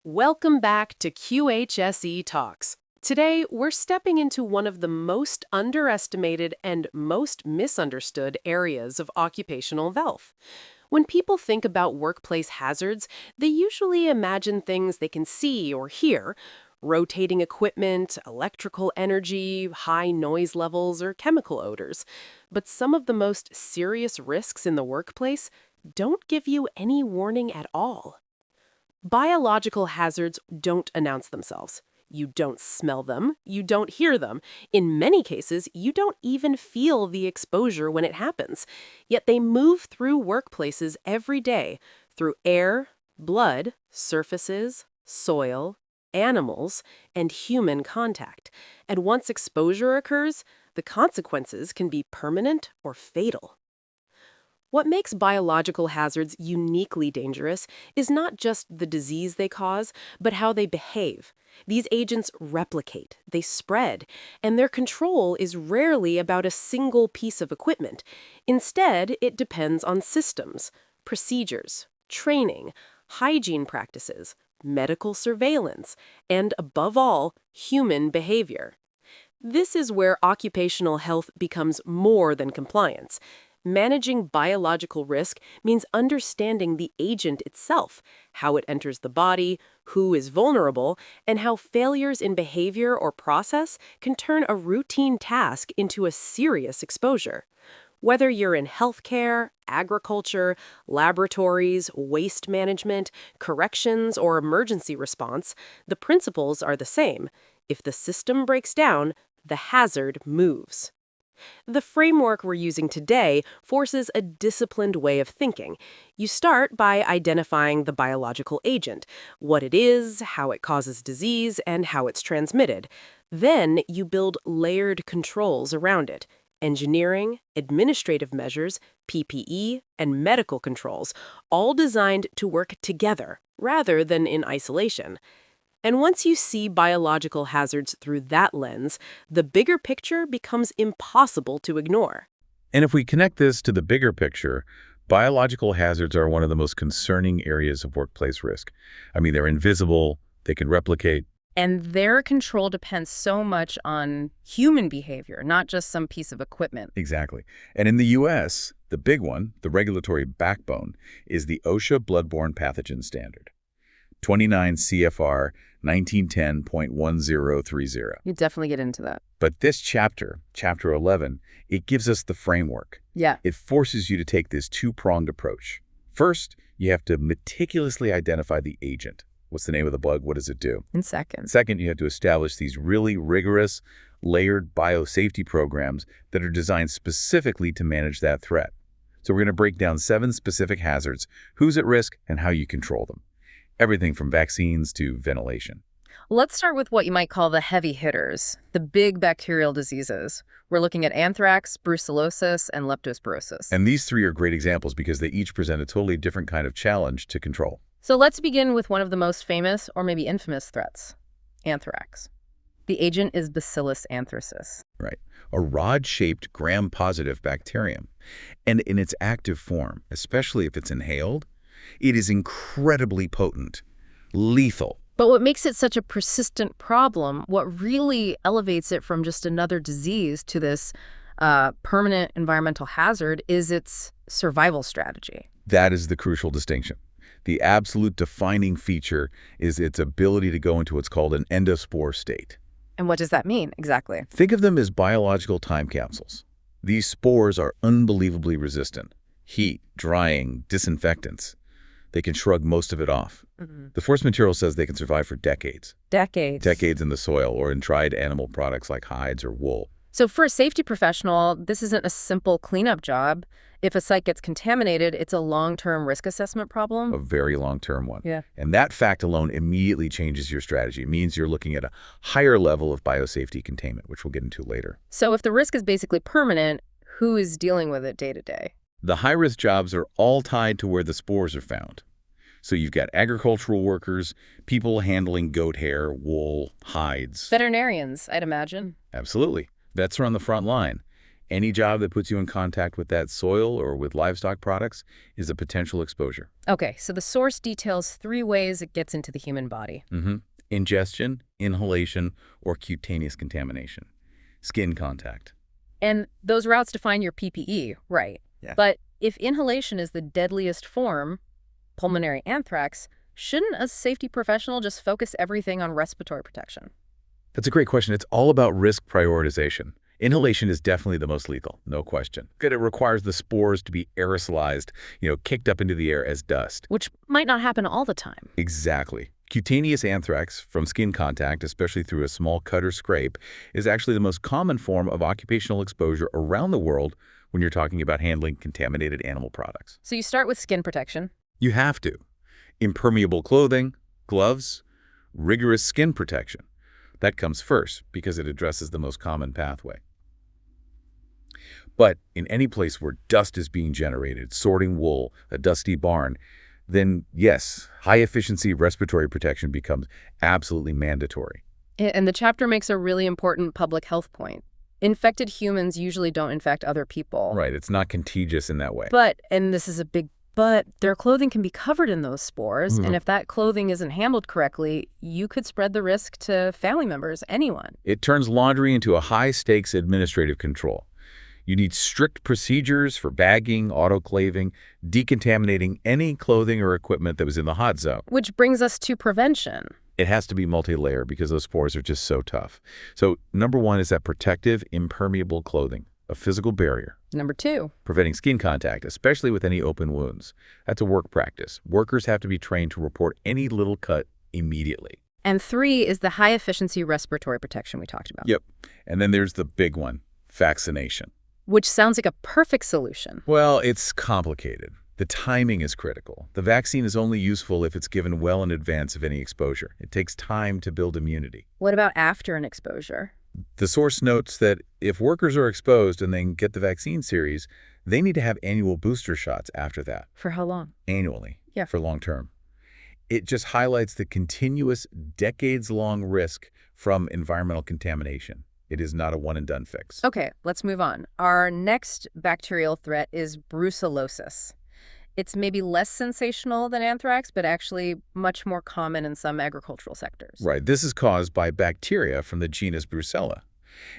Welcome back to QHSE Talks. Today, we're stepping into one of the most underestimated and most misunderstood areas of occupational health. When people think about workplace hazards, they usually imagine things they can see or hear: rotating equipment, electrical energy, high noise levels, or chemical odors. But some of the most serious risks in the workplace don't give you any warning at all. Biological hazards don't announce themselves. You don't smell them, you don't hear them. In many cases, you don't even feel the exposure when it happens. Yet they move through workplaces every day, through air, blood, surfaces, soil, animals, and human contact. And once exposure occurs, the consequences can be permanent or fatal. What makes biological hazards uniquely dangerous is not just the disease they cause, but how they behave. These agents replicate, they spread, and their control is rarely about a single piece of equipment. Instead, it depends on systems, procedures, training, hygiene practices, medical surveillance, and above all, human behavior. This is where occupational health becomes more than compliance. Managing biological risk means understanding the agent itself, how it enters the body, who is vulnerable, and how failures in behavior or process can turn a routine task into a serious exposure. Whether you're in healthcare, agriculture, laboratories, waste management, corrections, or emergency response, the principles are the same. If the system breaks down, the hazard moves. The framework we're using today forces a disciplined way of thinking. You start by identifying the biological agent, what it is, how it causes disease, and how it's transmitted. Then you build layered controls around it: engineering, administrative measures, PPE, and medical controls, all designed to work together rather than in isolation. And once you see biological hazards through that lens, the bigger picture becomes impossible to ignore. And if we connect this to the bigger picture, biological hazards are one of the most concerning areas of workplace risk. I mean, they're invisible, they can replicate. And their control depends so much on human behavior, not just some piece of equipment. Exactly. And in the U.S., the big one, the regulatory backbone, is the OSHA Bloodborne Pathogen Standard, 29 CFR 1910.1030. You definitely get into that. But this chapter 11, it gives us the framework. Yeah. It forces you to take this two-pronged approach. First, you have to meticulously identify the agent. What's the name of the bug? What does it do? In seconds. Second, you have to establish these really rigorous, layered biosafety programs that are designed specifically to manage that threat. So we're going to break down 7 specific hazards, who's at risk, and how you control them. Everything from vaccines to ventilation. Let's start with what you might call the heavy hitters, the big bacterial diseases. We're looking at anthrax, brucellosis, and leptospirosis. And these 3 are great examples because they each present a totally different kind of challenge to control. So let's begin with one of the most famous, or maybe infamous, threats: anthrax. The agent is Bacillus anthracis. Right. A rod-shaped gram-positive bacterium. And in its active form, especially if it's inhaled, it is incredibly potent, lethal. But what makes it such a persistent problem, what really elevates it from just another disease to this permanent environmental hazard, is its survival strategy. That is the crucial distinction. The absolute defining feature is its ability to go into what's called an endospore state. And what does that mean exactly? Think of them as biological time capsules. These spores are unbelievably resistant. Heat, drying, disinfectants. They can shrug most of it off. The source material says they can survive for decades. Decades. Decades in the soil or in dried animal products like hides or wool. So for a safety professional, this isn't a simple cleanup job. If a site gets contaminated, it's a long-term risk assessment problem. A very long-term one. Yeah. And that fact alone immediately changes your strategy. It means you're looking at a higher level of biosafety containment, which we'll get into later. So if the risk is basically permanent, who is dealing with it day to day? The high-risk jobs are all tied to where the spores are found. So you've got agricultural workers, people handling goat hair, wool, hides. Veterinarians, I'd imagine. Absolutely. Vets are on the front line. Any job that puts you in contact with that soil or with livestock products is a potential exposure. Okay, so the source details 3 ways it gets into the human body. Ingestion, inhalation, or cutaneous contamination. Skin contact. And those routes define your PPE, right? Yeah. But if inhalation is the deadliest form, pulmonary anthrax, shouldn't a safety professional just focus everything on respiratory protection? That's a great question. It's all about risk prioritization. Inhalation is definitely the most lethal, no question. Because it requires the spores to be aerosolized, kicked up into the air as dust. Which might not happen all the time. Exactly. Cutaneous anthrax from skin contact, especially through a small cut or scrape, is actually the most common form of occupational exposure around the world when you're talking about handling contaminated animal products. So you start with skin protection. You have to. Impermeable clothing, gloves, rigorous skin protection. That comes first because it addresses the most common pathway. But in any place where dust is being generated, sorting wool, a dusty barn, then yes, high-efficiency respiratory protection becomes absolutely mandatory. And the chapter makes a really important public health point. Infected humans usually don't infect other people. Right, it's not contagious in that way. But, and this is a big but, their clothing can be covered in those spores, and if that clothing isn't handled correctly, you could spread the risk to family members, anyone. It turns laundry into a high-stakes administrative control. You need strict procedures for bagging, autoclaving, decontaminating any clothing or equipment that was in the hot zone. Which brings us to prevention. It has to be multi-layer because those spores are just so tough. So number 1 is that protective, impermeable clothing, a physical barrier. Number 2. Preventing skin contact, especially with any open wounds. That's a work practice. Workers have to be trained to report any little cut immediately. And 3 is the high-efficiency respiratory protection we talked about. Yep. And then there's the big one, vaccination. Which sounds like a perfect solution. Well, it's complicated. The timing is critical. The vaccine is only useful if it's given well in advance of any exposure. It takes time to build immunity. What about after an exposure? The source notes that if workers are exposed and then get the vaccine series, they need to have annual booster shots after that. For how long? Annually. Yeah. For long term. It just highlights the continuous, decades-long risk from environmental contamination. It is not a one-and-done fix. Okay, let's move on. Our next bacterial threat is brucellosis. It's maybe less sensational than anthrax, but actually much more common in some agricultural sectors. Right. This is caused by bacteria from the genus Brucella.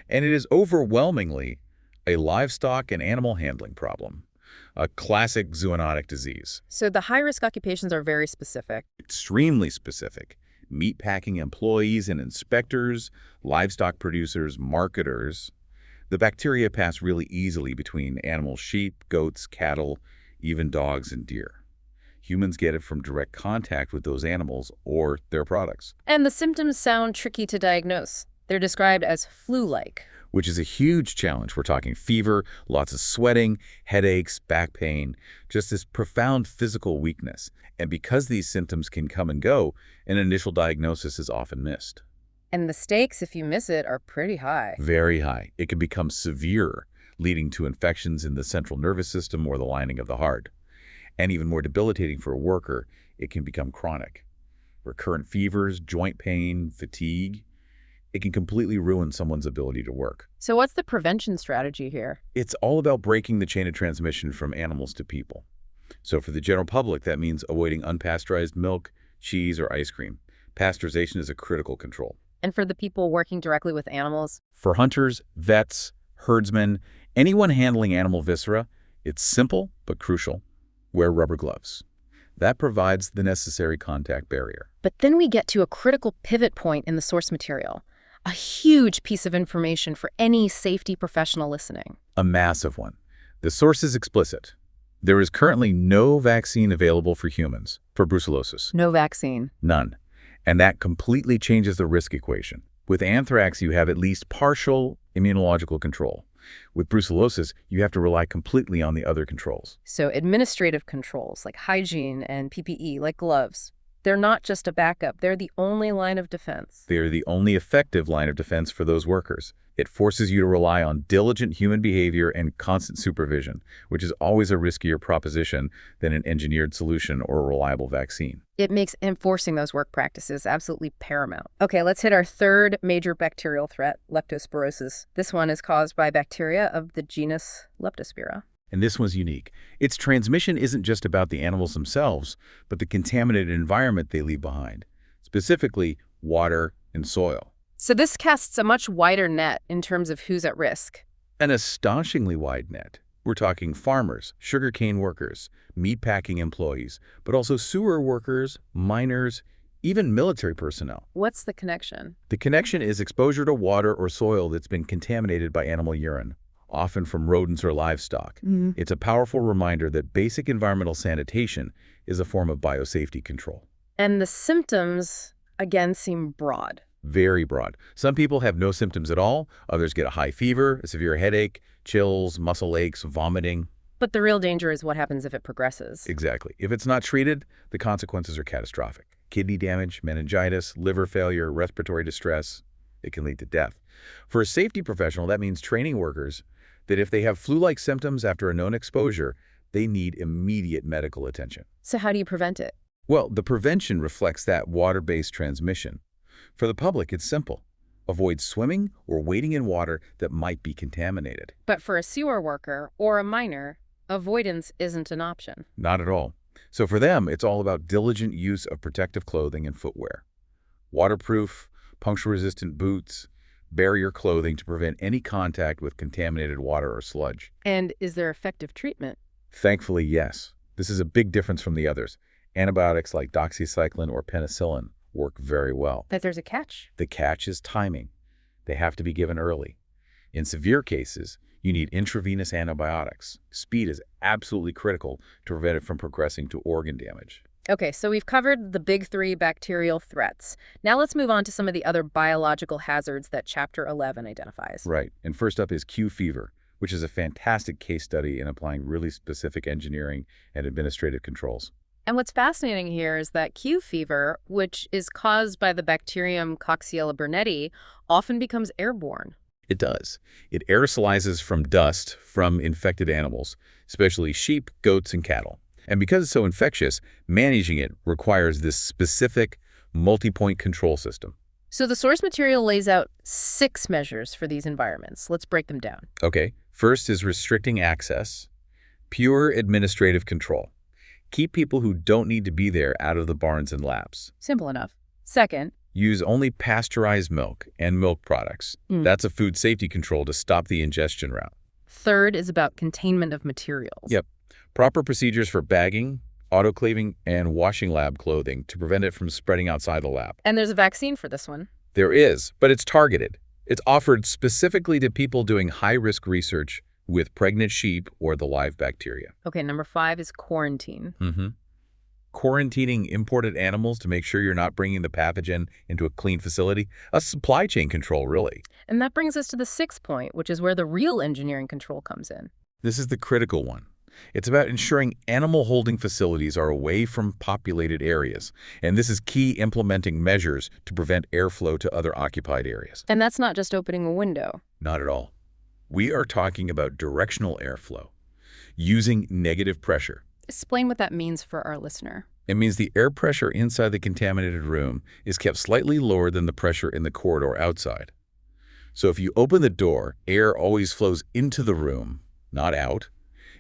And it is overwhelmingly a livestock and animal handling problem, a classic zoonotic disease. So the high-risk occupations are very specific. Extremely specific. Meatpacking employees and inspectors, livestock producers, marketers. The bacteria pass really easily between animals, sheep, goats, cattle, even dogs and deer. Humans get it from direct contact with those animals or their products. And the symptoms sound tricky to diagnose. They're described as flu-like. Which is a huge challenge. We're talking fever, lots of sweating, headaches, back pain, just this profound physical weakness. And because these symptoms can come and go, an initial diagnosis is often missed. And the stakes, if you miss it, are pretty high. Very high. It can become severe, leading to infections in the central nervous system or the lining of the heart. And even more debilitating for a worker, it can become chronic. Recurrent fevers, joint pain, fatigue. It can completely ruin someone's ability to work. So what's the prevention strategy here? It's all about breaking the chain of transmission from animals to people. So for the general public, that means avoiding unpasteurized milk, cheese, or ice cream. Pasteurization is a critical control. And for the people working directly with animals? For hunters, vets, herdsmen, anyone handling animal viscera, it's simple but crucial. Wear rubber gloves. That provides the necessary contact barrier. But then we get to a critical pivot point in the source material. A huge piece of information for any safety professional listening. A massive one. The source is explicit. There is currently no vaccine available for humans for brucellosis. No vaccine. None. And that completely changes the risk equation. With anthrax, you have at least partial immunological control. With brucellosis, you have to rely completely on the other controls. So administrative controls like hygiene and PPE, like gloves. They're not just a backup. They're the only line of defense. They are the only effective line of defense for those workers. It forces you to rely on diligent human behavior and constant supervision, which is always a riskier proposition than an engineered solution or a reliable vaccine. It makes enforcing those work practices absolutely paramount. Okay, let's hit our third major bacterial threat, leptospirosis. This one is caused by bacteria of the genus Leptospira. And this one's unique. Its transmission isn't just about the animals themselves, but the contaminated environment they leave behind, specifically water and soil. So this casts a much wider net in terms of who's at risk. An astonishingly wide net. We're talking farmers, sugarcane workers, meatpacking employees, but also sewer workers, miners, even military personnel. What's the connection? The connection is exposure to water or soil that's been contaminated by animal urine, often from rodents or livestock. It's a powerful reminder that basic environmental sanitation is a form of biosafety control. And the symptoms, again, seem broad. Very broad. Some people have no symptoms at all. Others get a high fever, a severe headache, chills, muscle aches, vomiting. But the real danger is what happens if it progresses. Exactly. If it's not treated, the consequences are catastrophic. Kidney damage, meningitis, liver failure, respiratory distress. It can lead to death. For a safety professional, that means training workers that if they have flu-like symptoms after a known exposure, they need immediate medical attention. So how do you prevent it? Well, the prevention reflects that water-based transmission. For the public, it's simple. Avoid swimming or wading in water that might be contaminated. But for a sewer worker or a miner, avoidance isn't an option. Not at all. So for them, it's all about diligent use of protective clothing and footwear. Waterproof, puncture-resistant boots, barrier clothing to prevent any contact with contaminated water or sludge. And is there effective treatment? Thankfully, yes. This is a big difference from the others. Antibiotics like doxycycline or penicillin work very well. But there's a catch. The catch is timing. They have to be given early. In severe cases, you need intravenous antibiotics. Speed is absolutely critical to prevent it from progressing to organ damage. Okay, so we've covered the big three bacterial threats. Now let's move on to some of the other biological hazards that Chapter 11 identifies. Right. And first up is Q fever, which is a fantastic case study in applying really specific engineering and administrative controls. And what's fascinating here is that Q fever, which is caused by the bacterium Coxiella burnetii, often becomes airborne. It does. It aerosolizes from dust from infected animals, especially sheep, goats, and cattle. And because it's so infectious, managing it requires this specific multi-point control system. So the source material lays out 6 measures for these environments. Let's break them down. Okay. First is restricting access. Pure administrative control. Keep people who don't need to be there out of the barns and labs. Simple enough. Second, Use only pasteurized milk and milk products. That's a food safety control to stop the ingestion route. third is about containment of materials. Yep. Proper procedures for bagging, autoclaving, and washing lab clothing to prevent it from spreading outside the lab. And there's a vaccine for this one. There is, but it's targeted. It's offered specifically to people doing high-risk research with pregnant sheep or the live bacteria. Okay, number 5 is quarantine. Quarantining imported animals to make sure you're not bringing the pathogen into a clean facility. A supply chain control, really. And that brings us to the 6th point, which is where the real engineering control comes in. This is the critical one. It's about ensuring animal holding facilities are away from populated areas. And this is key implementing measures to prevent airflow to other occupied areas. And that's not just opening a window. Not at all. We are talking about directional airflow, using negative pressure. Explain what that means for our listener. It means the air pressure inside the contaminated room is kept slightly lower than the pressure in the corridor outside. So if you open the door, air always flows into the room, not out.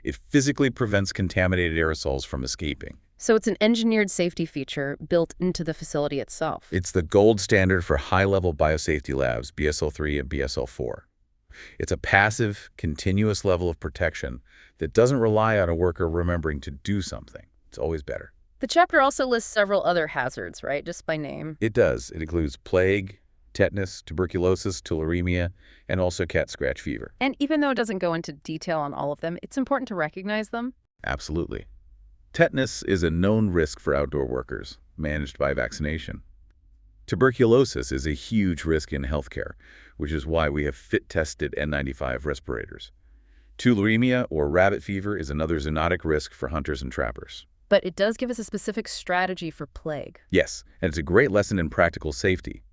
It physically prevents contaminated aerosols from escaping. So it's an engineered safety feature built into the facility itself. It's the gold standard for high-level biosafety labs, BSL-3 and BSL-4. It's a passive, continuous level of protection that doesn't rely on a worker remembering to do something. It's always better. The chapter also lists several other hazards, right? Just by name. It does. It includes plague, tetanus, tuberculosis, tularemia, and also cat scratch fever. And even though it doesn't go into detail on all of them, it's important to recognize them. Absolutely. Tetanus is a known risk for outdoor workers, managed by vaccination. Tuberculosis is a huge risk in healthcare, which is why we have fit-tested N95 respirators. Tularemia, or rabbit fever, is another zoonotic risk for hunters and trappers. But it does give us a specific strategy for plague. Yes, and it's a great lesson in practical safety.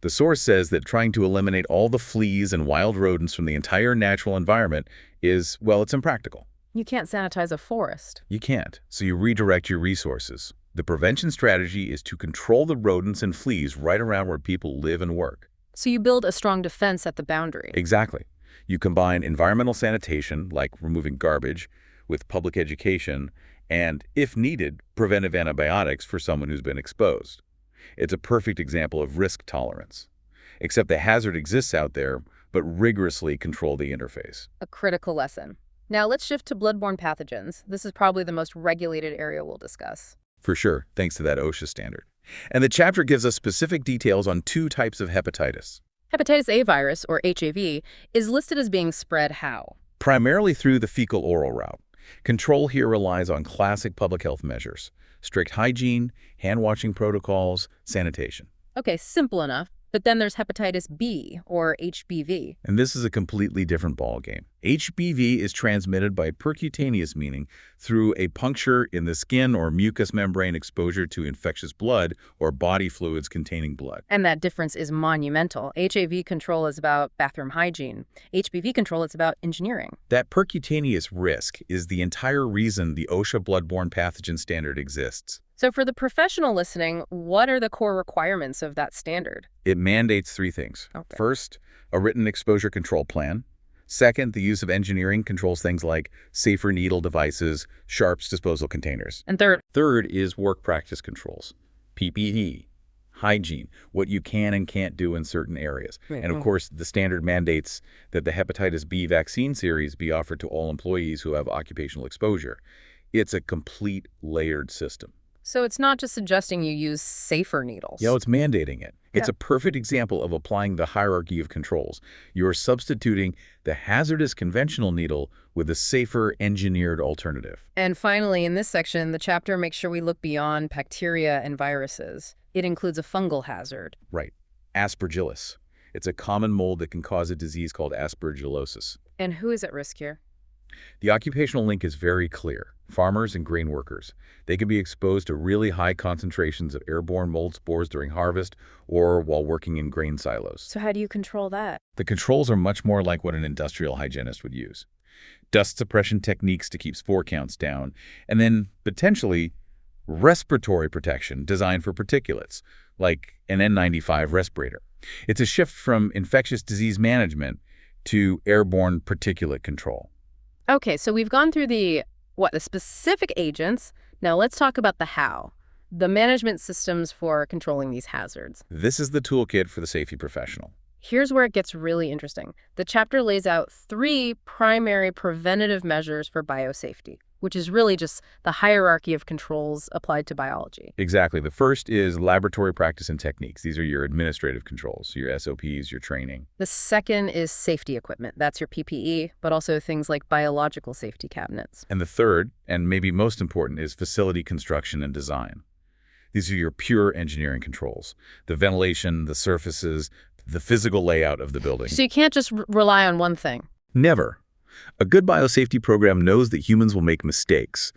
The source says that trying to eliminate all the fleas and wild rodents from the entire natural environment is, well, it's impractical. You can't sanitize a forest. You can't, so you redirect your resources. The prevention strategy is to control the rodents and fleas right around where people live and work. So you build a strong defense at the boundary. Exactly. You combine environmental sanitation, like removing garbage, with public education, and, if needed, preventive antibiotics for someone who's been exposed. It's a perfect example of risk tolerance. Except the hazard exists out there, but rigorously control the interface. A critical lesson. Now let's shift to bloodborne pathogens. This is probably the most regulated area we'll discuss. For sure, thanks to that OSHA standard. And the chapter gives us specific details on 2 types of hepatitis. Hepatitis A virus, or HAV, is listed as being spread how? Primarily through the fecal-oral route. Control here relies on classic public health measures: strict hygiene, hand-washing protocols, sanitation. Okay, simple enough. But then there's hepatitis B, or HBV. And this is a completely different ballgame. HBV is transmitted by percutaneous, meaning through a puncture in the skin or mucous membrane exposure to infectious blood or body fluids containing blood. And that difference is monumental. HAV control is about bathroom hygiene. HBV control is about engineering. That percutaneous risk is the entire reason the OSHA bloodborne pathogen standard exists. So for the professional listening, what are the core requirements of that standard? It mandates 3 things. Okay. First, a written exposure control plan. Second, the use of engineering controls things like safer needle devices, sharps disposal containers. And third, Third is work practice controls, PPE, hygiene, what you can and can't do in certain areas. And of course, the standard mandates that the hepatitis B vaccine series be offered to all employees who have occupational exposure. It's a complete layered system. so it's not just suggesting you use safer needles. It's mandating it. It's Yeah. a perfect example of applying the hierarchy of controls. You're substituting the hazardous conventional needle with a safer engineered alternative. And finally, in this section, the chapter makes sure we look beyond bacteria and viruses. It includes a fungal hazard. Right. Aspergillus. It's a common mold that can cause a disease called aspergillosis. And who is at risk here? The occupational link is very clear. Farmers and grain workers. They can be exposed to really high concentrations of airborne mold spores during harvest or while working in grain silos. So how do you control that? The controls are much more like what an industrial hygienist would use. Dust suppression techniques to keep spore counts down, and then, potentially, respiratory protection designed for particulates, like an N95 respirator. It's a shift from infectious disease management to airborne particulate control. Okay, so we've gone through the specific agents. Now let's talk about the how, the management systems for controlling these hazards. This is the toolkit for the safety professional. Here's where it gets really interesting. The chapter lays out 3 primary preventative measures for biosafety, which is really just the hierarchy of controls applied to biology. Exactly. The first is laboratory practice and techniques. These are your administrative controls, your SOPs, your training. The second is safety equipment. That's your PPE, but also things like biological safety cabinets. And the third, and maybe most important, is facility construction and design. These are your pure engineering controls. The ventilation, the surfaces, the physical layout of the building. So you can't just rely on one thing. Never. A good biosafety program knows that humans will make mistakes.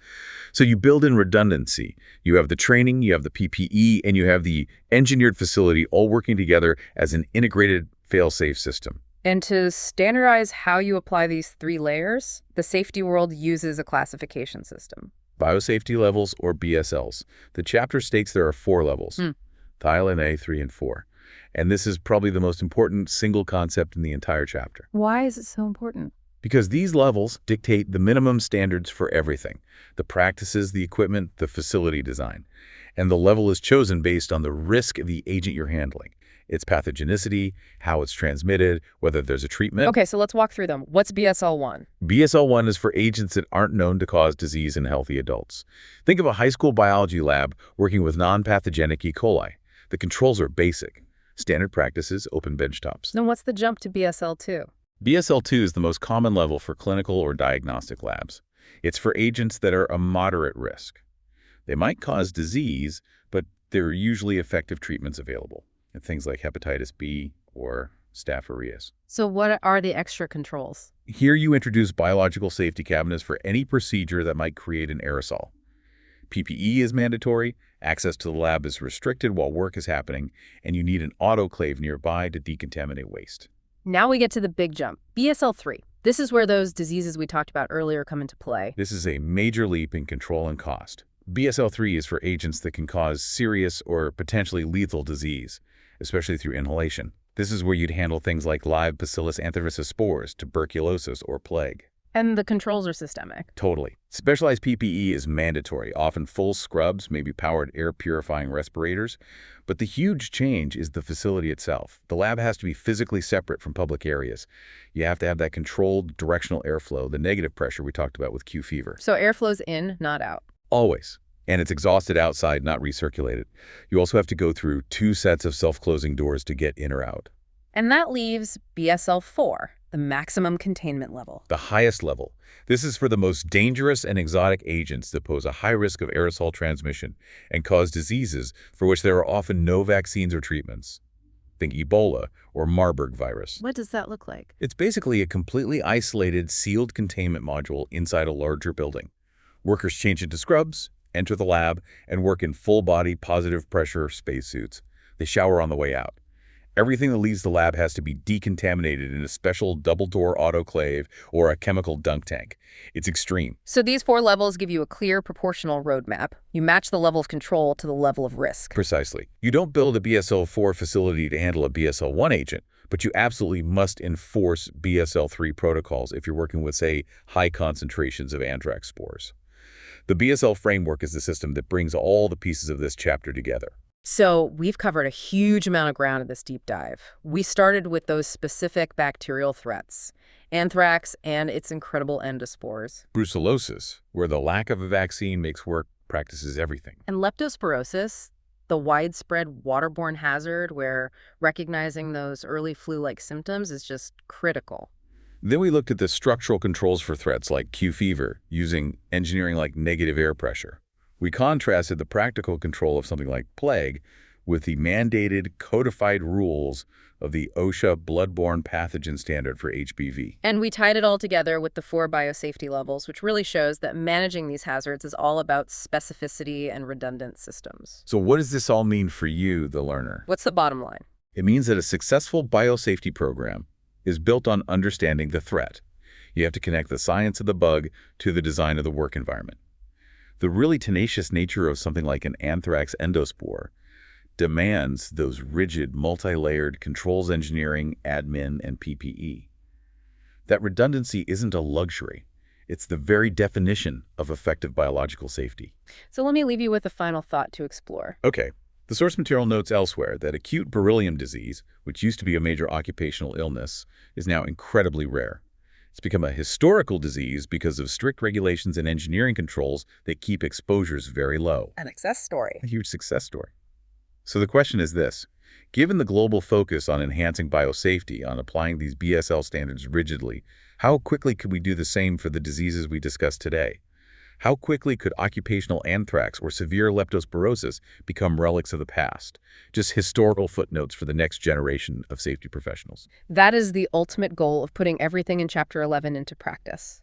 So you build in redundancy. You have the training, you have the PPE, and you have the engineered facility all working together as an integrated fail-safe system. And to standardize how you apply these 3 layers, the safety world uses a classification system. Biosafety levels, or BSLs. The chapter states there are 4 levels, Thailand A, 3, and 4. And this is probably the most important single concept in the entire chapter. Why is it so important? Because these levels dictate the minimum standards for everything: the practices, the equipment, the facility design. And the level is chosen based on the risk of the agent you're handling, its pathogenicity, how it's transmitted, whether there's a treatment. Okay, so let's walk through them. What's BSL-1? BSL-1 is for agents that aren't known to cause disease in healthy adults. Think of a high school biology lab working with non-pathogenic E. coli. The controls are basic. Standard practices, open benchtops. Then what's the jump to BSL-2? BSL-2 is the most common level for clinical or diagnostic labs. It's for agents that are a moderate risk. They might cause disease, but there are usually effective treatments available, things like hepatitis B or Staph aureus. So what are the extra controls? Here you introduce biological safety cabinets for any procedure that might create an aerosol. PPE is mandatory, access to the lab is restricted while work is happening, and you need an autoclave nearby to decontaminate waste. Now we get to the big jump, BSL-3. This is where those diseases we talked about earlier come into play. This is a major leap in control and cost. BSL-3 is for agents that can cause serious or potentially lethal disease, especially through inhalation. This is where you'd handle things like live Bacillus anthracis spores, tuberculosis, or plague. And the controls are systemic. Totally. Specialized PPE is mandatory, often full scrubs, maybe powered air-purifying respirators. But the huge change is the facility itself. The lab has to be physically separate from public areas. You have to have that controlled directional airflow, the negative pressure we talked about with Q fever. So airflow's in, not out. Always. And it's exhausted outside, not recirculated. You also have to go through 2 sets of self-closing doors to get in or out. And that leaves BSL-4, the maximum containment level. The highest level. This is for the most dangerous and exotic agents that pose a high risk of aerosol transmission and cause diseases for which there are often no vaccines or treatments. Think Ebola or Marburg virus. What does that look like? It's basically a completely isolated, sealed containment module inside a larger building. Workers change into scrubs, enter the lab, and work in full-body positive pressure spacesuits. They shower on the way out. Everything that leaves the lab has to be decontaminated in a special double-door autoclave or a chemical dunk tank. It's extreme. So these 4 levels give you a clear, proportional roadmap. You match the level of control to the level of risk. Precisely. You don't build a BSL-4 facility to handle a BSL-1 agent, but you absolutely must enforce BSL-3 protocols if you're working with, say, high concentrations of anthrax spores. The BSL framework is the system that brings all the pieces of this chapter together. So we've covered a huge amount of ground in this deep dive. We started with those specific bacterial threats, anthrax and its incredible endospores. Brucellosis, where the lack of a vaccine makes work practices everything. And leptospirosis, the widespread waterborne hazard where recognizing those early flu-like symptoms is just critical. Then we looked at the structural controls for threats like Q fever, using engineering like negative air pressure. We contrasted the practical control of something like plague with the mandated, codified rules of the OSHA bloodborne pathogen standard for HBV. And we tied it all together with the 4 biosafety levels, which really shows that managing these hazards is all about specificity and redundant systems. So what does this all mean for you, the learner? What's the bottom line? It means that a successful biosafety program is built on understanding the threat. You have to connect the science of the bug to the design of the work environment. The really tenacious nature of something like an anthrax endospore demands those rigid, multi-layered controls engineering, admin, and PPE. That redundancy isn't a luxury. It's the very definition of effective biological safety. So let me leave you with a final thought to explore. Okay. The source material notes elsewhere that acute beryllium disease, which used to be a major occupational illness, is now incredibly rare. It's become a historical disease because of strict regulations and engineering controls that keep exposures very low. An success story. A huge success story. So the question is this. Given the global focus on enhancing biosafety, on applying these BSL standards rigidly, how quickly could we do the same for the diseases we discussed today? How quickly could occupational anthrax or severe leptospirosis become relics of the past? Just historical footnotes for the next generation of safety professionals. That is the ultimate goal of putting everything in Chapter 11 into practice.